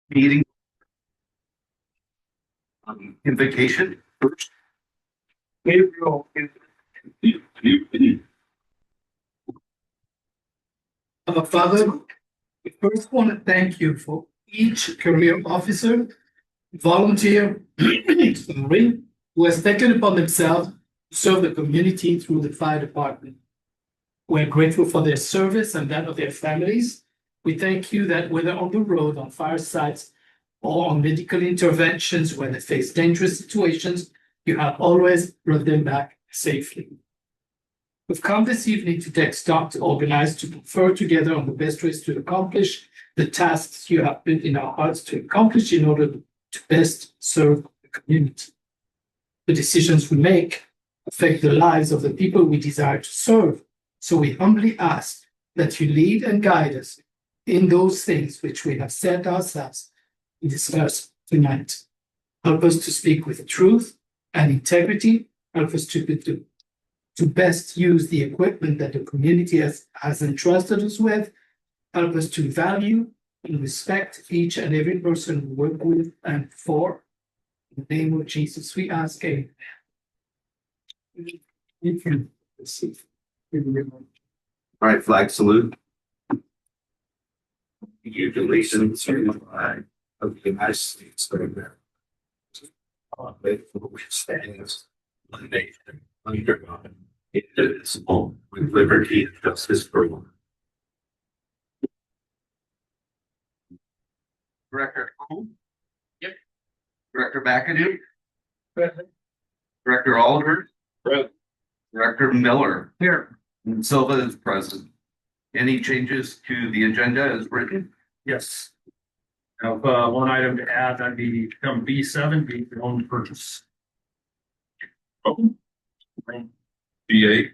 Meeting invocation first. Gabriel. Father, we first want to thank you for each career officer, volunteer, sorry, who has taken upon themselves to serve the community through the fire department. We're grateful for their service and that of their families. We thank you that whether on the road, on fire sites, or on medical interventions where they face dangerous situations, you have always brought them back safely. We've come this evening to take stock, to organize, to confer together on the best ways to accomplish the tasks you have put in our hearts to accomplish in order to best serve the community. The decisions we make affect the lives of the people we desire to serve. So we humbly ask that you lead and guide us in those things which we have set ourselves to discuss tonight. Help us to speak with truth and integrity. Help us to best use the equipment that the community has entrusted us with. Help us to value and respect each and every person we work with and for. In the name of Jesus, we ask. Amen. You can receive. All right, flag salute. Congratulations to the flag of the United States of America. Faithful which stands one nation under God, indivisible, with liberty and justice for all. Director Cole? Yep. Director McAdoo? Present. Director Oliver? Present. Director Miller? Here. And Silva is present. Any changes to the agenda as written? Yes. I have one item to add, that'd be become B7, be your own purchase. B8, B7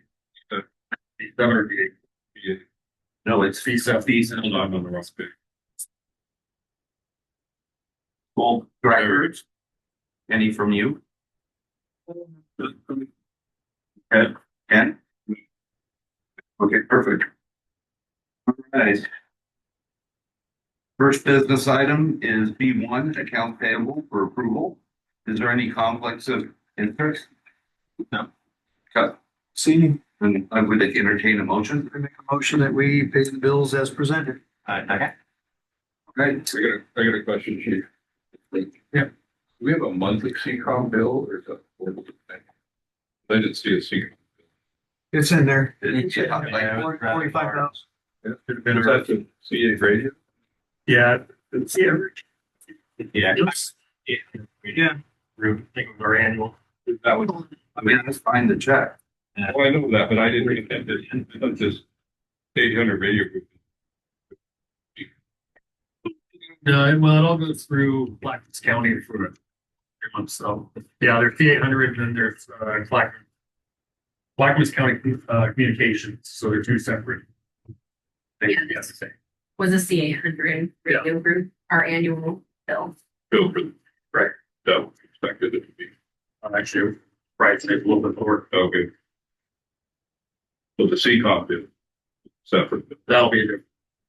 or B8? B8. No, it's B7. B7. Hold on the wrong page. Full directors? Any from you? Ken? Ken? Okay, perfect. All right. First business item is B1, account payable for approval. Is there any conflicts of interest? No. Okay. See, Then I would entertain a motion. I make a motion that we pay the bills as presented. Okay. I got a question, Chief. Yeah. Do we have a monthly CCOM bill or is that affordable to pay? I didn't see a CCOM. It's in there. It's like 45,000. Is that the CA radio? Yeah. It's here. Yeah. Yeah. I think it was our annual. That was, I mean, let's find the check. well, I know that, but I didn't read that. It's just 800 radio. No, well, it all goes through Plaquemines County for 3 months. So, yeah, there's P800 and then there's Plaquemines County Communications. So they're two separate things. Yeah. You have to say. Was a C800 radio group, our annual bill. Bill for, right, that was expected it to be. Actually, right, it's a little bit lower. Okay. So the CCOM bill, separate, That'll be the,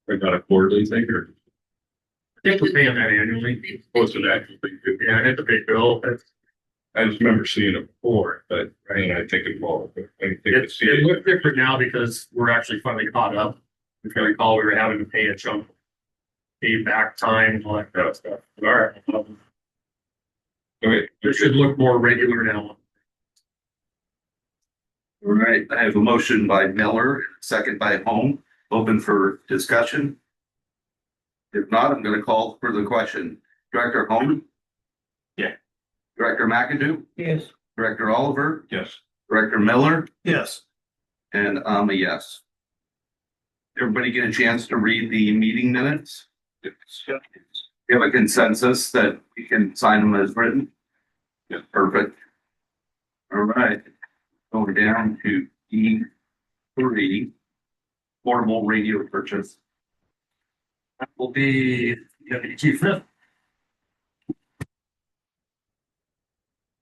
but not a quarterly thing or I think we're paying that annually. what's an actual thing? Yeah, it's a big bill. I just remember seeing it before, but and I think it was, but I didn't think it's It looks different now because we're actually finally caught up. If you recall, we were having to pay a chunk, pay back time, and all that kind of stuff. All right. Okay, It should look more regular now. All right, I have a motion by Miller, second by Holm, open for discussion. If not, I'm gonna call for the question. Director Holm? Yeah. Director McAdoo? Yes. Director Oliver? yes. Director Miller? Yes. And I'm a yes. Everybody get a chance to read the meeting minutes? You have a consensus that we can sign them as written? Yeah. Perfect. All right, going down to E3, portable radio purchase. That will be Deputy Chief Smith.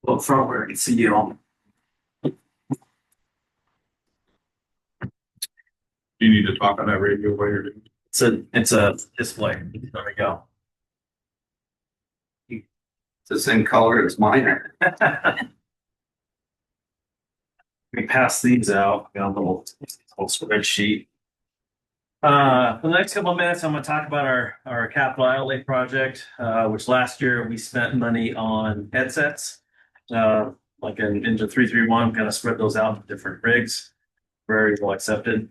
Well, from where I can see you all. Do you need to talk on that radio while you're doing? It's a display. There we go. the same color as mine. We pass these out, got a little spreadsheet. For the next couple of minutes, I'm gonna talk about our capital outlay project, which last year we spent money on headsets. Like in Engine 331, kind of spread those out to different rigs, very well accepted.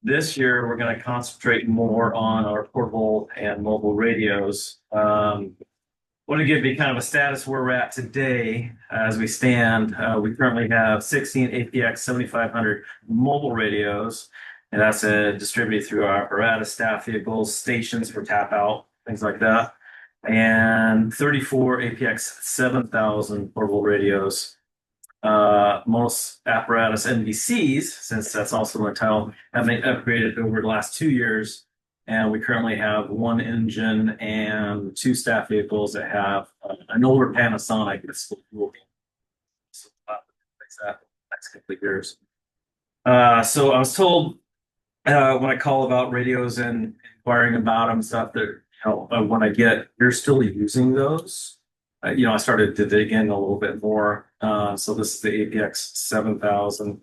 This year, we're gonna concentrate more on our portable and mobile radios. Want to give you kind of a status where we're at today as we stand. We currently have 16 APX 7500 mobile radios, and that's distributed through our apparatus, staff vehicles, stations for tap out, things like that, and 34 APX 7000 portable radios. Most apparatus NVCs, since that's also the title, have been upgraded over the last 2 years. And we currently have 1 engine and 2 staff vehicles that have an older Panasonic that's still working. So fix that next couple of years. So I was told when I call about radios and inquiring about them, stuff that when I get, you're still using those. I started to dig in a little bit more. So this is the APX 7000.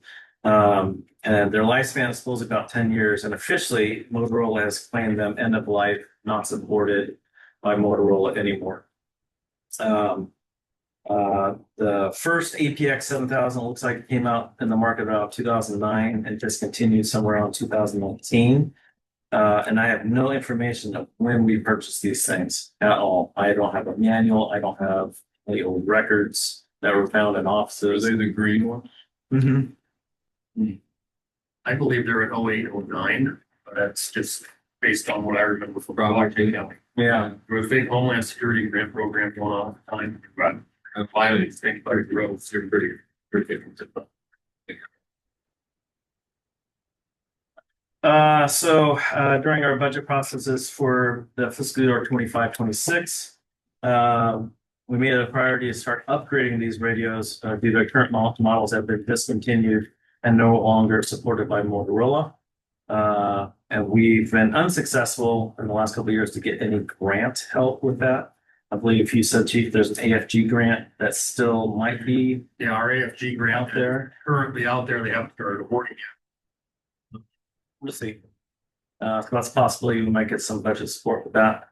And their lifespan is supposed to be about 10 years. And officially, Motorola has claimed them end of life, not supported by Motorola anymore. The first APX 7000 looks like it came out in the market about 2009 and discontinued somewhere around 2019. And I have no information of when we purchased these things at all. I don't have a manual. I don't have any old records that were found in Are offices. they the green ones? Mm-hmm. I believe they're in 08, 09, but that's just based on what I remember from Probably. County. Yeah. There was a big Homeland Security grant program going on at the time, but and finally, things like the roads, they're pretty different. During our budget processes for the fiscal year 25-26, we made it a priority to start upgrading these radios due to current models that have been discontinued and no longer supported by Motorola. And we've been unsuccessful in the last couple of years to get any grant help with that. I believe you said, Chief, there's an AFG grant that still might be Yeah, our AFG grant out there. currently out there, they haven't started awarding yet. We'll see. So that's possibly we might get some budget support with that.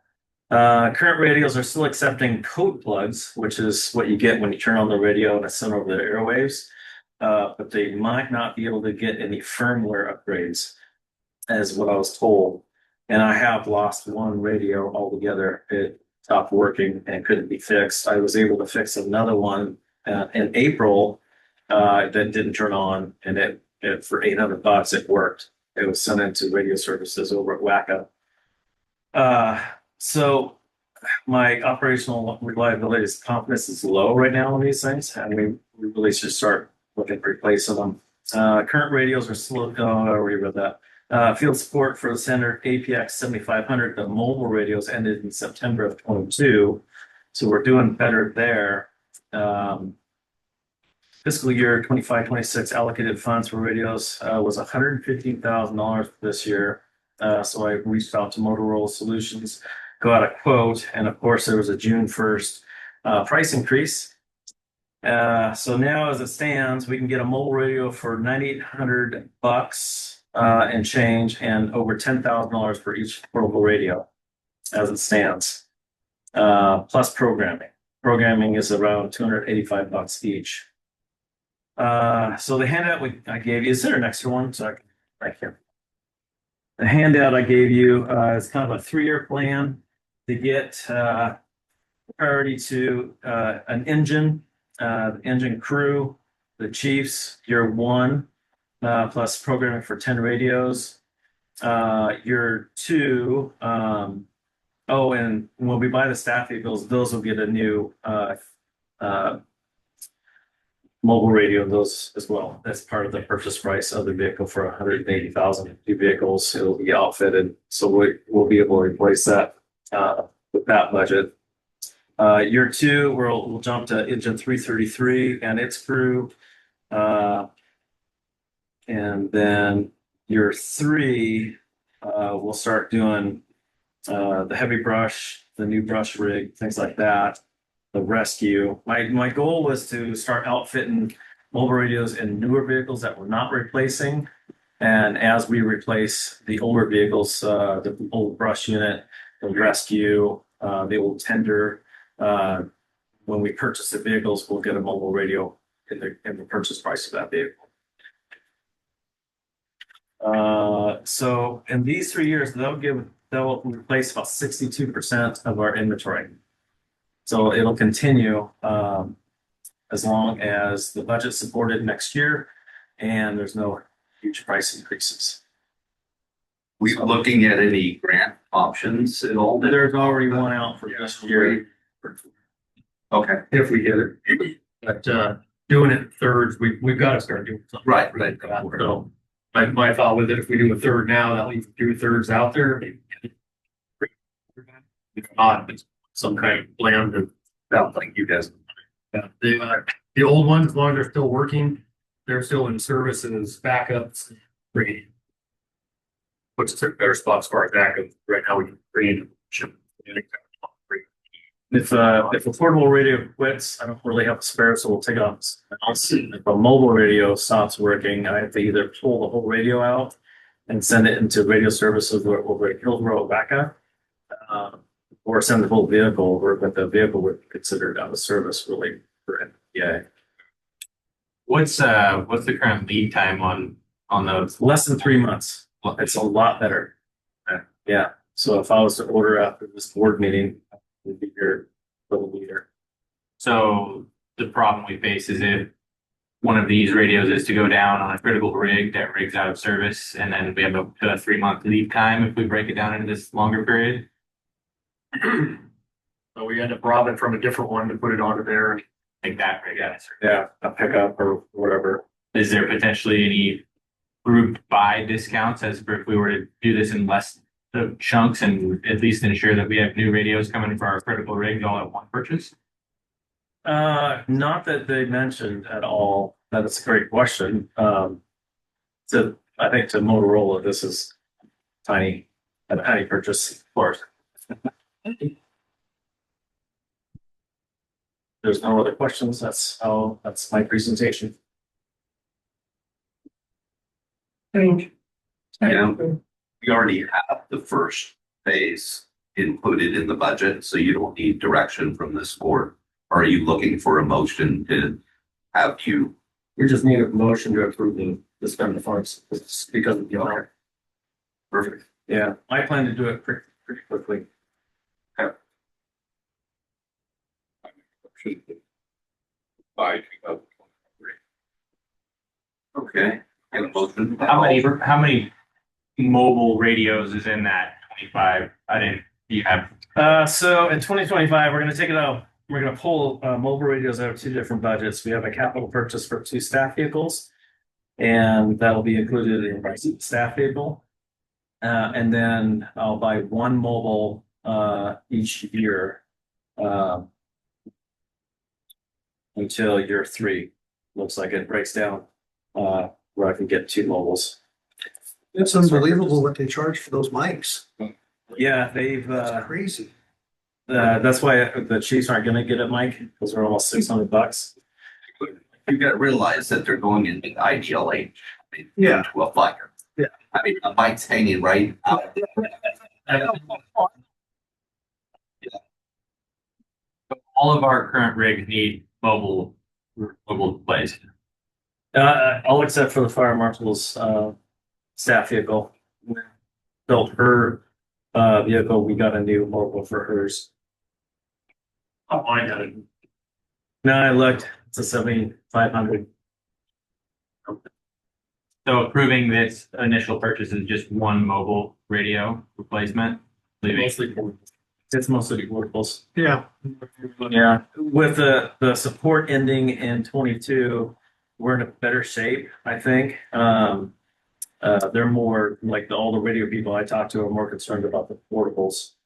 Current radios are still accepting code plugs, which is what you get when you turn on the radio and it's sent over the airwaves. But they might not be able to get any firmware upgrades, as what I was told. And I have lost one radio altogether. It stopped working and couldn't be fixed. I was able to fix another one in April that didn't turn on, and it for $800 it worked. It was sent into radio services over at WACA. So my operational reliability confidence is low right now on these things, and we really should start looking at replacing them. Current radios are slow. I already read that. Field support for the standard APX 7500, the mobile radios ended in September of 22. So we're doing better there. Fiscal year 25-26 allocated funds for radios was $115,000 this year. So I reached out to Motorola Solutions, got a quote, and of course there was a June 1st price increase. So now as it stands, we can get a mobile radio for $9,800 and change, and over $10,000 for each portable radio as it stands. Plus programming. Programming is around $285 each. So the handout I gave you, is there an extra one? So right here. The handout I gave you is kind of a 3-year plan to get priority to an engine, the engine crew, the chiefs, year 1, plus programming for 10 radios. Year 2, and when we buy the staff vehicles, those will get a new mobile radio, those as well. That's part of the purchase price of the vehicle for $180,000 vehicles. It'll be outfitted, so we'll be able to replace that with that budget. Year 2, we'll jump to engine 333 and its crew, and then year 3, we'll start doing the heavy brush, the new brush rig, things like that, the rescue. My goal was to start outfitting mobile radios in newer vehicles that we're not replacing. And as we replace the older vehicles, the old brush unit, the rescue, the old tender, when we purchase the vehicles, we'll get a mobile radio in the purchase price of that vehicle. So in these 3 years, they'll replace about 62% of our inventory. So it'll continue as long as the budget's supported next year and there's no huge price increases. We looking at any grant options at all? There's already one out for this year. Okay, If we get it. But, doing it in thirds, we've got to start doing something. right. So my thought with it, if we do a third now, that leaves 2/3 out there. Maybe if not, it's some kind of blend of. Sounds like you guys. Yeah, the old ones, as long as they're still working, they're still in service as backups. Bring puts us in a better spot as far as backup. Right now, we can bring in. If a portable radio quits, I don't really have a spare, so we'll take it off. If a mobile radio stops working, I have to either pull the whole radio out and send it into radio services over at Hillsborough backup, or send the whole vehicle over, but the vehicle would be considered out of service really for NPA. What's the current lead time on those? Less than 3 months. It's a lot better. Yeah. So if I was to order after this board meeting, it'd be your little leader. So the problem we face is if one of these radios is to go down on a critical rig, that rig's out of service, and then we have up to a 3-month lead time if we break it down into this longer period. So we end up robbing from a different one to put it onto there. Like that rig out of service. Yeah, a pickup or whatever. Is there potentially any group buy discounts as for if we were to do this in less chunks and at least ensure that we have new radios coming for our critical rigs all at one purchase? Not that they mentioned at all. That's a great question. I think to Motorola, this is a tiny purchase, of course. There's no other questions. That's my presentation. Yeah, we already have the first phase included in the budget, so you don't need direction from this board. Are you looking for a motion to have you? We just need a motion to approve the spend the funds because of the amount. Perfect. Yeah, I plan to do it pretty quickly. By 2023. Okay. Get a motion. How many mobile radios is in that 25? Do you have? So in 2025, we're going to take it out. We're going to pull mobile radios out of 2 different budgets. We have a capital purchase for 2 staff vehicles, and that'll be included in the price of the staff vehicle. And then I'll buy 1 mobile each year until year 3. Looks like it breaks down where I can get 2 mobiles. It's unbelievable what they charge for those mics. Yeah, they've. That's crazy. That's why the Chiefs aren't going to get it, Mike, because they're almost $600. You got to realize that they're going into IDLH. Yeah. To a fire. Yeah. I mean, the mic's hanging right out. All of our current rigs need mobile displays. All except for the fire marshal's staff vehicle. Built her vehicle. We got a new mobile for hers. I'll find out. No, I looked. It's a 7500. So approving this initial purchase is just 1 mobile radio replacement. Leaving. It's mostly portables. Yeah. Yeah, with the support ending in 22, we're in a better shape, I think. They're more like all the radio people I talk to are more concerned about the portables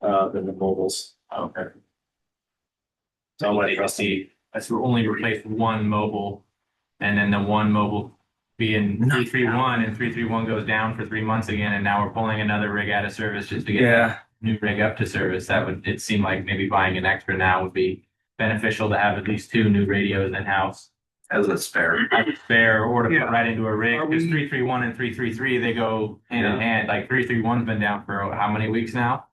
than the mobiles. Okay. So I'm like, Rusty, That's only replaced 1 mobile, and then the 1 mobile being 331, and 331 goes down for 3 months again, and now we're pulling another rig out of service just to get. yeah, new rig up to service, it seemed like maybe buying an extra now would be beneficial to have at least two new radios in-house. As a spare. As a spare, or to Yeah. put right into a rig, Are because we- 331 and 333, they go hand in Yeah. hand, like 331's been down for how many weeks now?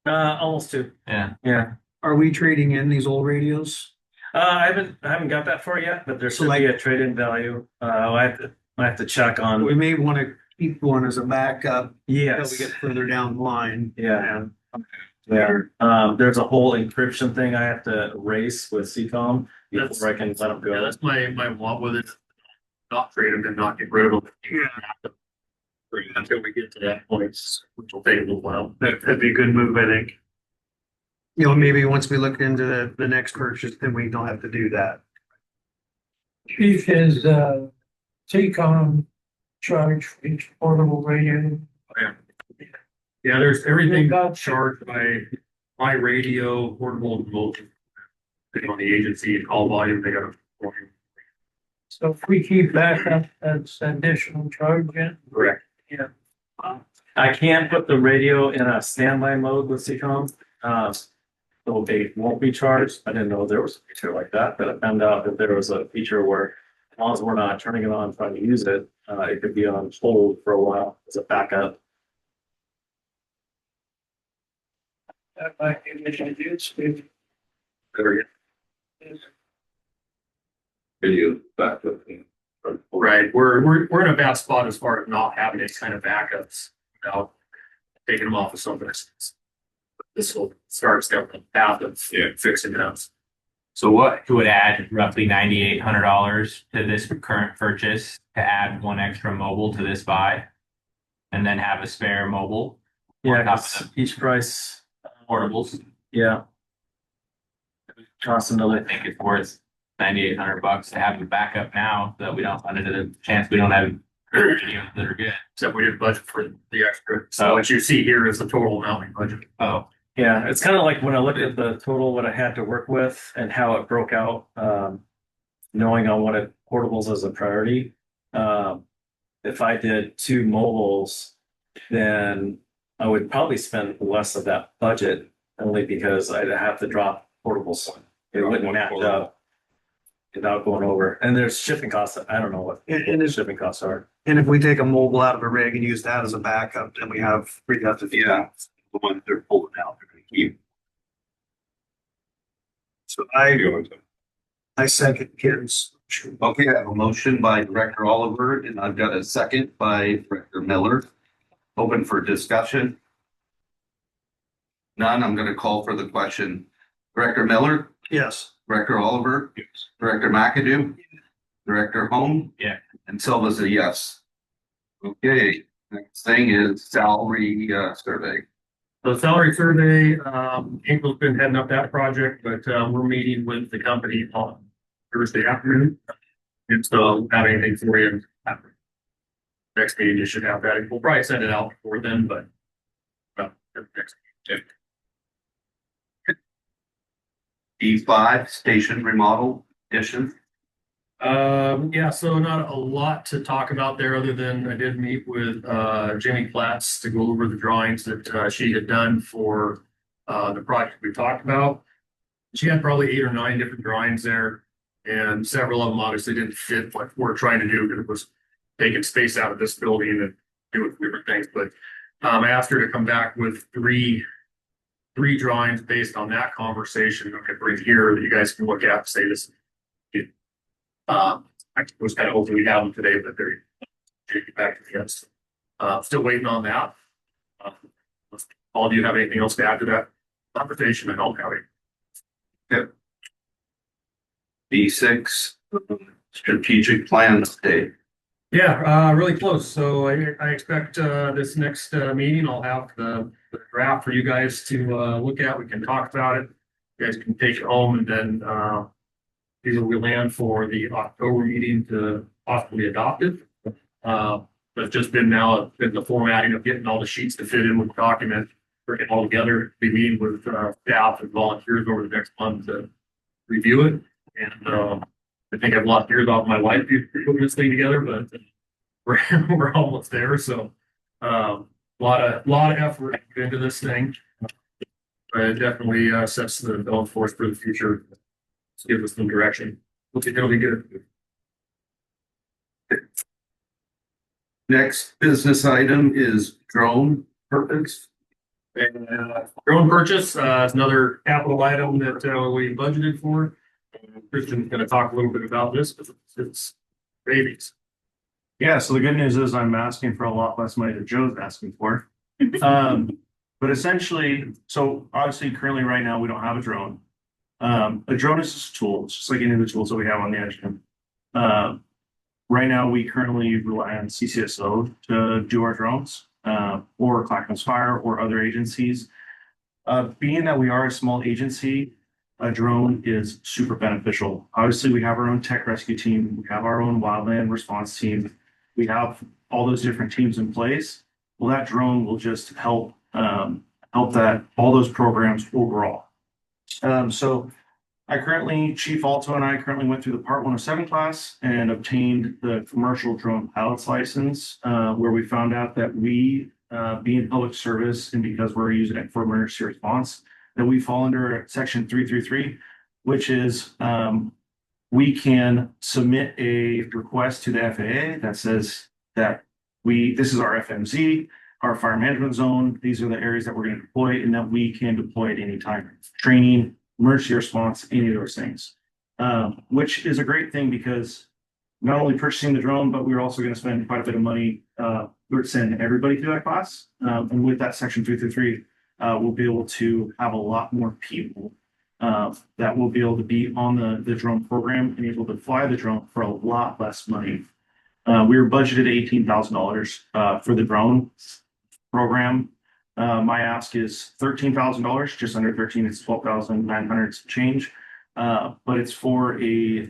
Almost two. Yeah. Yeah. Are we trading in these old radios? I haven't got that far yet, but there So, should like- be a trade-in value. I have to check on. We may want to keep one as a backup until Yes. we get further down the line. Yeah. And Yeah. There's a whole encryption thing I have to erase with CCOM That's- before I can let them Yeah, go. that's my want with it. Not trade them and not get rid of them. Yeah. Until we get to that point, which will take a little while. That'd be a good move, I think. you know, maybe once we look into the next purchase, then we don't have to do that. Chief, is, TCOM charge for each portable radio? Yeah, there's everything About- charged by my radio, portable, and remote. Depending on the agency and call volume, they got a. So if we keep backup, that's additional charge, yeah? Correct. I can put the radio in a standby mode with CCOM. So they won't be charged. I didn't know there was a feature like that, but I found out that there was a feature where as long as we're not turning it on, trying to use it, it could be on hold for a while as a backup. That might be what I do, Steve. Video backup. Right, we're in a bad spot as far as not having these kind of backups without taking them off of something. This will start step on the path of fixing it up. So what would add roughly $9,800 to this current purchase to add one extra mobile to this buy? And then have a spare mobile? Yeah, On top 'cause of each price, the portables? yeah. Costs I another. think it's worth $9,800 to have a backup now, that we don't run into the chance we don't have radios that are good. Except we didn't budget for the extra. So Oh. what you see here is the total amount we budgeted. Oh, Yeah, it's kind of like when I looked at the total, what I had to work with and how it broke out, knowing I wanted portables as a priority. If I did two mobiles, then I would probably spend less of that budget only because I'd have to drop portables. It wouldn't match up without going over. And there's shipping costs. I don't know what And the if, shipping costs are. and if we take a mobile out of a rig and use that as a backup, then we have Yeah. The ones they're pulling out, they're gonna keep. So I second Ken's. Okay, I have a motion by Director Oliver and I've got a second by Director Miller. Open for discussion. None, I'm gonna call for the question. Director Miller, Yes. Director Oliver, Director McAdoo, Director Holm. Yeah. And Silva's a yes. Okay, next thing is salary survey. The salary survey, April's been heading up that project, but, we're meeting with the company on Thursday afternoon. And so have anything for you after. Next meeting, you should have that. We'll probably send it out before then, but. Next. E5 station remodel addition. Yeah, so not a lot to talk about there, other than I did meet with, Jenny Platts to go over the drawings that, she had done for, the project we talked about. She had probably 8 or 9 different drawings there, and several of them obviously didn't fit what we're trying to do, because it was taking space out of this building and doing different things, but, I asked her to come back with three drawings based on that conversation. Okay, bring here that you guys can look at and say this. I was kind of hoping we'd have them today, but they're taking back to the guests. Still waiting on that. Paul, do you have anything else to add to that conversation? I don't have it. B6 strategic plan update. Yeah, really close. So I expect this next meeting, I'll have the draft for you guys to look at. We can talk about it. You guys can take it home, and then these will be land for the October meeting to possibly adopt it. But it's just been now been the formatting of getting all the sheets to fit in with the document, bring it all together, be meeting with staff and volunteers over the next month to review it. And I think I've lost years off my life putting this thing together, but we're almost there. So lot of effort into this thing. But it definitely sets the bill for us for the future. Gives us some direction. It'll be good. Next business item is drone purpose. And drone purchase is another capital item that we budgeted for. Christian's going to talk a little bit about this, but it's babies. Yeah, so the good news is I'm asking for a lot less money than Joe's asking for. But essentially, so obviously currently right now we don't have a drone. A drone is just a tool, it's just like any of the tools that we have on the engine. Right now we currently rely on CCSO to do our drones, or Clackamas Fire or other agencies. Being that we are a small agency, a drone is super beneficial. Obviously, we have our own tech rescue team, we have our own wildland response team, we have all those different teams in place. Well, that drone will just help that all those programs overall. So Chief Alto and I currently went through the Part 107 class and obtained the commercial drone pilot's license, where we found out that we, being public service and because we're using it for emergency response, that we fall under section 333, which is we can submit a request to the FAA that says that this is our FMZ, our fire management zone. These are the areas that we're going to deploy and that we can deploy at any time. Training, emergency response, any of those things, which is a great thing because not only purchasing the drone, but we're also going to spend quite a bit of money. We're sending everybody through that class. And with that section 333, we'll be able to have a lot more people that will be able to be on the drone program and able to fly the drone for a lot less money. We were budgeted $18,000 for the drone program. My ask is $13,000, just under 13. It's 12,900 change. But it's for a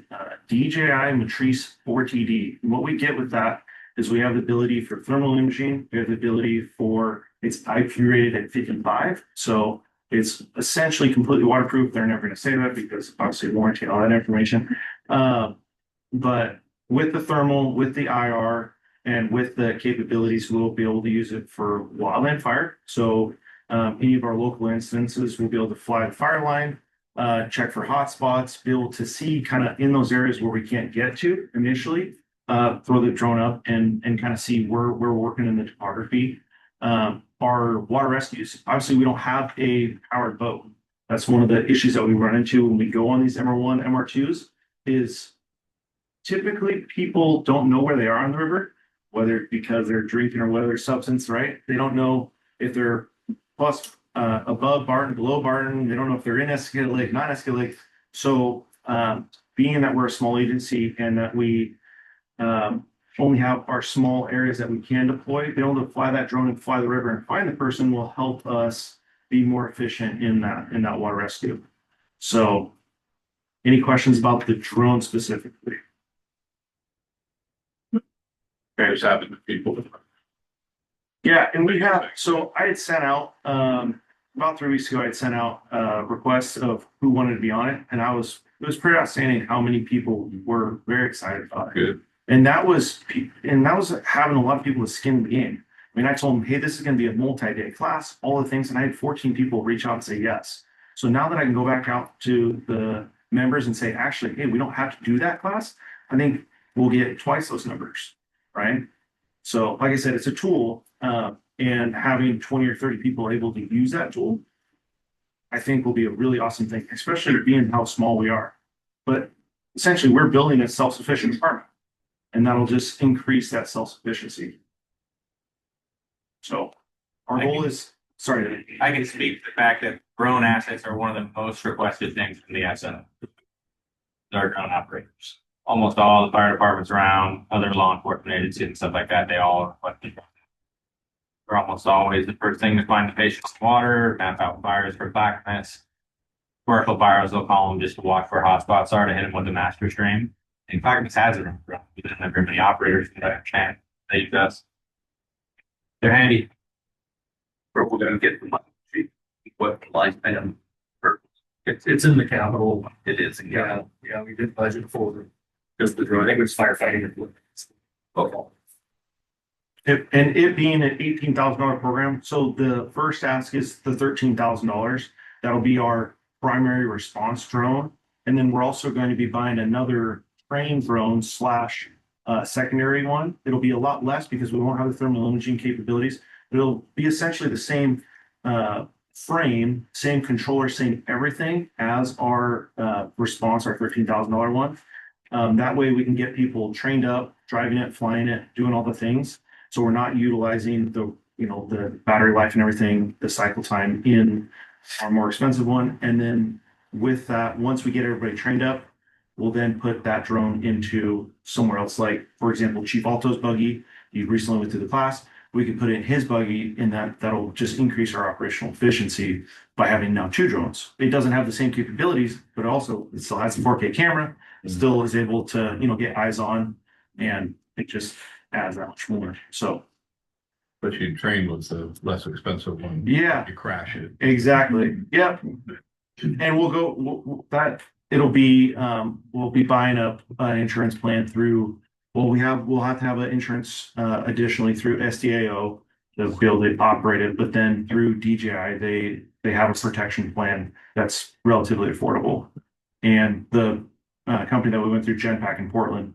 DJI Matrice 4TD. And what we get with that is we have the ability for thermal imaging. We have the ability for it's IP rated at 55. So it's essentially completely waterproof. They're never going to say that because obviously warranty and all that information. But with the thermal, with the IR, and with the capabilities, we'll be able to use it for wildland fire. So any of our local instances, we'll be able to fly the fire line, check for hotspots, be able to see kind of in those areas where we can't get to initially, throw the drone up and kind of see where we're working in the topography. Our water rescues, obviously we don't have a powered boat. That's one of the issues that we run into when we go on these MR1, MR2s is typically people don't know where they are on the river, whether because they're drinking or whether substance, right? They don't know if they're above Barton, below Barton. They don't know if they're in Escalade Lake, not Escalade Lake. So being that we're a small agency and that we only have our small areas that we can deploy, being able to fly that drone and fly the river and find the person will help us be more efficient in that water rescue. So any questions about the drone specifically? Guys happen to people. Yeah, and we have, so I had sent out, about 3 weeks ago, I had sent out requests of who wanted to be on it. And it was pretty outstanding how many people were very excited about it. Good. And that was having a lot of people with skin in the game. I mean, I told them, hey, this is going to be a multi-day class, all the things. And I had 14 people reach out and say yes. So now that I can go back out to the members and say, actually, hey, we don't have to do that class, I think we'll get twice those numbers, right? So like I said, it's a tool, and having 20 or 30 people able to use that tool, I think will be a really awesome thing, especially being how small we are. But essentially, we're building a self-sufficient department, and that'll just increase that self-sufficiency. So our goal is, sorry. I can speak to the fact that drone assets are one of the most requested things from the SN. Our drone operators. Almost all the fire departments around, other law enforcement agencies and stuff like that, they all request it. They're almost always the first thing to find the patient's water, map out fires for blackness. Commercial fires, they'll call them just to watch where hotspots are to hit them with a master stream. In fact, this has it. We didn't have very many operators that can. They use us. They're handy. Where we're gonna get the money, what line item. It's in the capital. It is, Yeah, we did budget for just the drone. I think it was firefighting. Okay. And it being an $18,000 program, so the first ask is the $13,000. That'll be our primary response drone. And then we're also going to be buying another train drone slash secondary one. It'll be a lot less because we won't have the thermal imaging capabilities. It'll be essentially the same frame, same controller, same everything as our response, our $13,000 one. That way we can get people trained up, driving it, flying it, doing all the things. So we're not utilizing the, the battery life and everything, the cycle time in our more expensive one. And then with that, once we get everybody trained up, we'll then put that drone into somewhere else. Like, for example, Chief Alto's buggy, he recently went through the class. We could put it in his buggy, and that'll just increase our operational efficiency by having now 2 drones. It doesn't have the same capabilities, but also it still has a 4K camera. It still is able to, get eyes on, and it just adds that much more. So, But you train with the less expensive one. yeah, You crash it. exactly. Yep. And it'll be, we'll be buying up an insurance plan through, we'll have to have an insurance, additionally through SDAO to be able to operate it, but then through DJI, they have a protection plan that's relatively affordable. And the company that we went through, Genpack in Portland,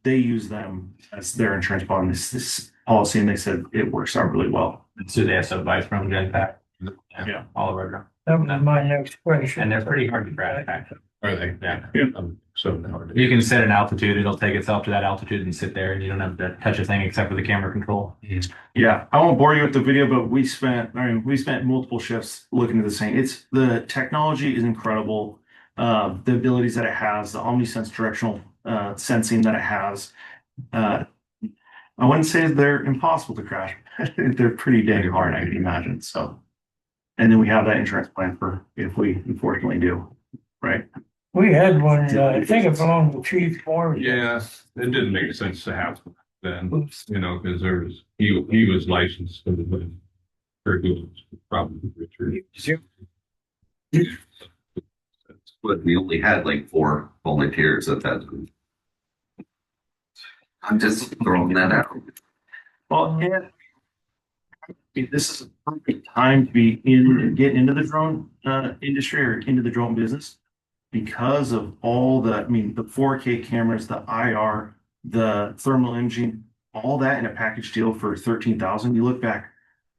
they use them as their insurance this policy, and they said it works out really well. It's who they SO buys from, Genpack. Yeah. All of our, That was my next question. and they're pretty hard to crash, actually. Are they? Yeah. So hard. You can set an altitude, it'll take itself to that altitude and sit there, and you don't have to touch a thing except for the camera control. Yeah, I won't bore you with the video, but we spent multiple shifts looking at this thing. The technology is incredible. The abilities that it has, the OmniSense directional sensing that it has. I wouldn't say they're impossible to crash. They're pretty dang hard, I can imagine. So, and then we have that insurance plan for if we unfortunately do, right? We had one, I think it belonged to Chief Moore. Yeah, it didn't make sense to have then, because he was licensed for the Hercules, probably Richard. But we only had like 4 volunteers at that time. I'm just throwing that out. Well, and this is a perfect time to be getting into the drone industry or into the drone business because of all the 4K cameras, the IR, the thermal imaging, all that in a package deal for 13,000. You look back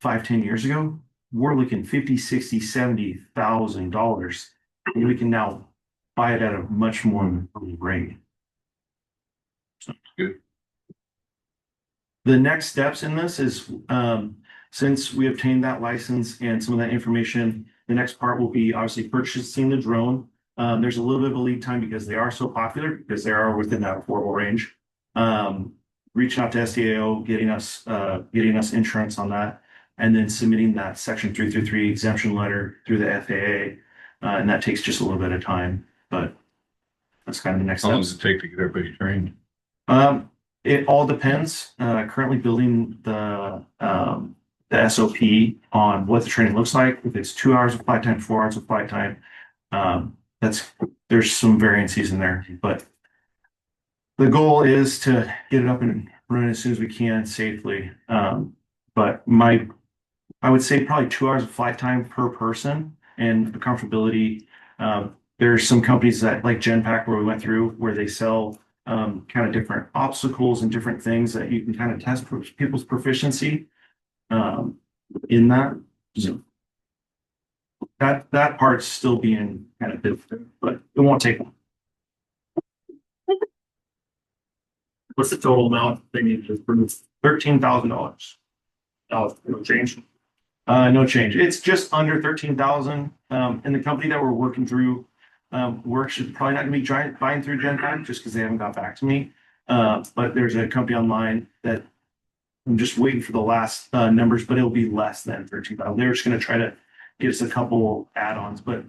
5-10 years ago, we're looking $50,000, $60,000, $70,000, and we can now buy it at a much more rate. So good. The next steps in this is, since we obtained that license and some of that information, the next part will be obviously purchasing the drone. There's a little bit of a lead time because they are so popular, because they are within that affordable range. Reaching out to SDAO, getting us insurance on that, and then submitting that Section 333 exemption letter through the FAA. And that takes just a little bit of time, but that's kind of the next How long steps. does it take to get everybody trained? It all depends. Currently building the SOP on what the training looks like. If it's 2 hours of flight time, 4 hours of flight time, there's some variances in there, but the goal is to get it up and running as soon as we can safely. But I would say probably 2 hours of flight time per person and the comfortability. There's some companies that like Genpack where we went through where they sell kind of different obstacles and different things that you can kind of test people's proficiency in that. So that part's still being kind of built, but it won't take long. What's the total amount they need to approve? $13,000. No change. No change. It's just under 13,000. And the company that we're working through, we're actually probably not going to be buying through Genpack just because they haven't got back to me. But there's a company online that I'm just waiting for the last numbers, but it'll be less than 13,000. They're just going to try to get us a couple add-ons, but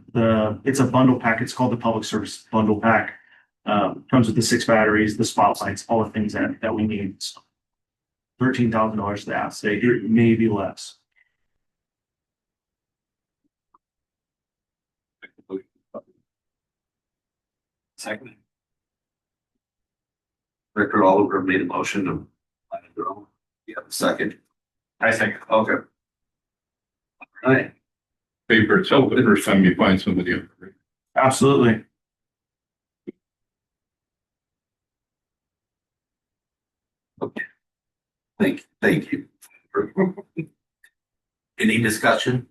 it's a bundle pack. It's called the Public Service Bundle Pack. Comes with the 6 batteries, the spotlights, all the things that we need. So $13,000 to ask. Say maybe less. Second. Director Oliver made a motion to buy the drone. You have a second? I think. Okay. All right. Pay for itself the first time you find somebody. Absolutely. Thank you. Any discussion?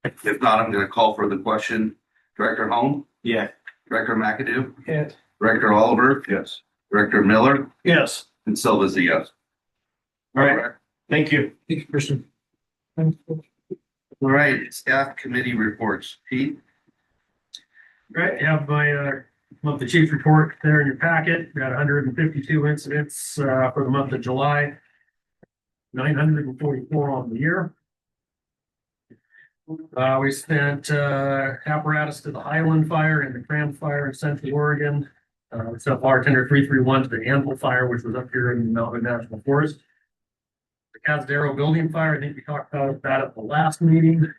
If not, I'm gonna call for the question. Director Holm? Yeah. Director McAdoo? Yes. Director Oliver? Yes. Director Miller? Yes. And Silva's a yes. All right. Thank you. Thank you, Christian. All right, staff committee reports. Pete? Right, you have my monthly chief report there in your packet. We had 152 incidents for the month of July. 944 on the year. We spent apparatus to the Highland Fire and the Cram Fire in Central Oregon. We sent bartender 331 to the Anvil Fire, which was up here in the Mountain National Forest. The Cazadero Building Fire, I think we talked about that at the last meeting.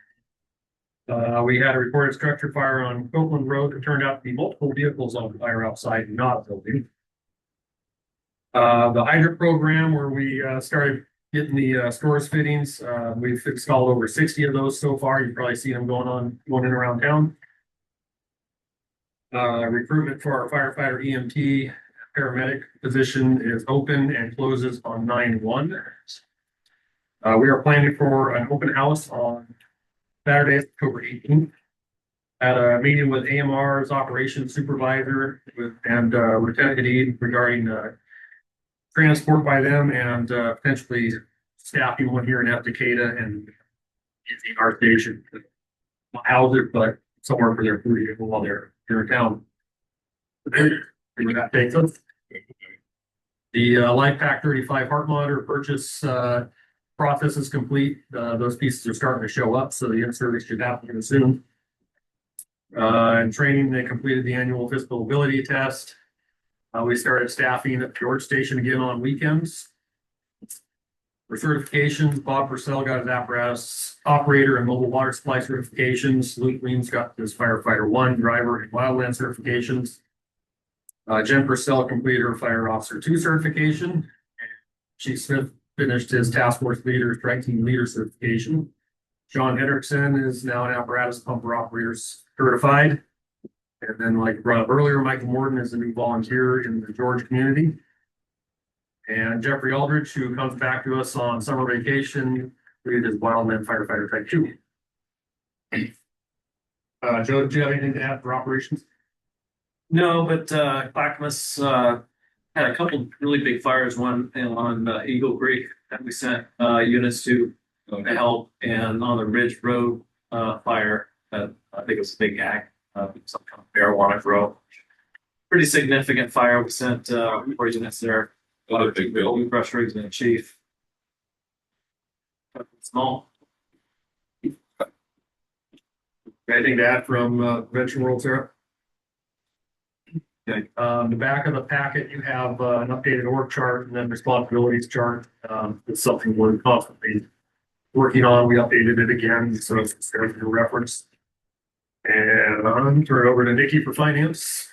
We had a reported structure fire on Copeland Road that turned out to be multiple vehicles on fire outside, not a building. The hydrant program where we started getting the stores fittings, we've installed over 60 of those so far. You've probably seen them going in around town. Recruitment for our firefighter EMT paramedic position is open and closes on 9/1. We are planning for an open house on Saturday, October 18th. At a meeting with AMR's operations supervisor and Lieutenant Hadid regarding transport by them and potentially staffing one here in Epicata and using our station to house it, but somewhere for their food while they're here in town. Where that takes us. The Life Pack 35 heart monitor purchase process is complete. Those pieces are starting to show up, so the in-service should happen soon. In training, they completed the annual physical ability test. We started staffing at George Station again on weekends. For certifications, Bob Purcell got his apparatus operator and mobile water supply certifications. Luke Weems got his firefighter 1 driver and wildland certifications. Jen Purcell completed her fire officer 2 certification. Chief Smith finished his task force leader, strike team leader certification. John Hendrickson is now an apparatus pumper operator certified. And then, like brought up earlier, Michael Morton is a new volunteer in the George community. And Jeffrey Aldridge, who comes back to us on summer vacation, completed his wildland firefighter type 2. Joe, do you have anything to add for operations? No, but Clackamas had a couple really big fires, one on Eagle Creek that we sent units to help, and on the Ridge Road fire that I think it was a big ag, some kind of marijuana grow. Pretty significant fire. We sent 4 units there. A lot of big building brush rigs and a chief. Small. Anything to add from Prevention World, Sarah? Okay, the back of the packet, you have an updated org chart and then responsibilities chart. It's something we're constantly working on. We updated it again, so it's there for your reference. And I'll turn it over to Nikki for finance.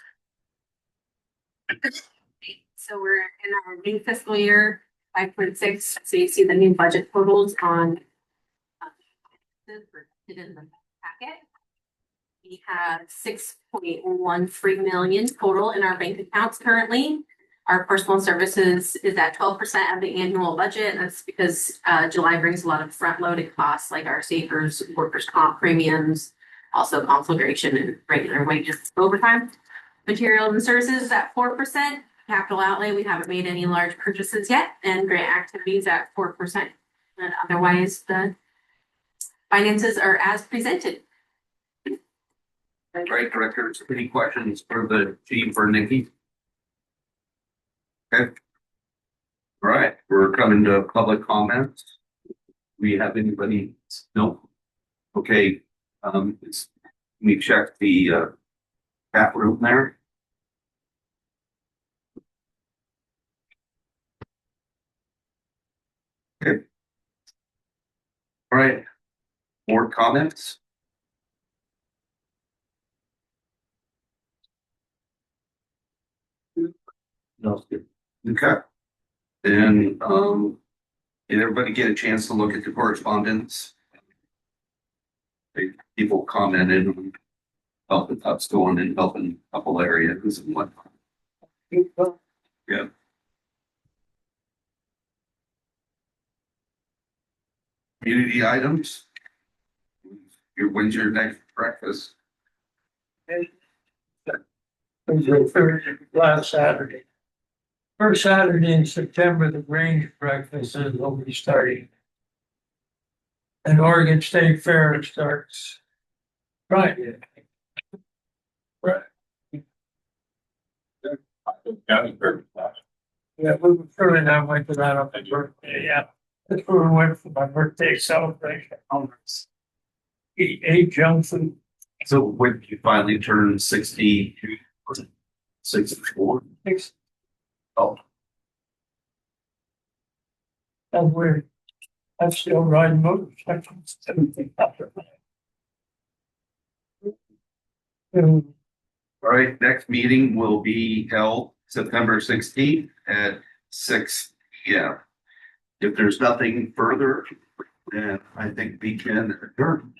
So we're in our new fiscal year, 5.6. So you see the new budget totals on in the packet. We have 6.13 million total in our bank accounts currently. Our personal services is at 12% of the annual budget. That's because July brings a lot of front-loaded costs like our savers, workers' comp premiums, also conflagration and regular wages overtime. Materials and services is at 4%. Capital outlay, we haven't made any large purchases yet, and grant activities at 4%. And otherwise, the finances are as presented. Right, directors, any questions for the chief or Nikki? Okay. All right, we're coming to public comments. We have anybody? No. Okay, let me check the chat room there. Okay. All right, more comments? No. Okay. Then, Did everybody get a chance to look at the correspondence? People commented on how the up's going and helping a couple areas and whatnot. Yeah. Community items. When's your next breakfast? Last Saturday. First Saturday in September, the Grange breakfast will be starting. And Oregon State Fair starts Friday. Right. Yeah, we were sure that went to that on my birthday, yeah. That's where we went for my birthday celebration. Ate junk food. So when did you finally turn 60? 64? Oh, That's weird. I'm still riding motorcycles. all right. Next meeting will be held September 16th at 6 p.m. If there's nothing further, then I think we can adjourn.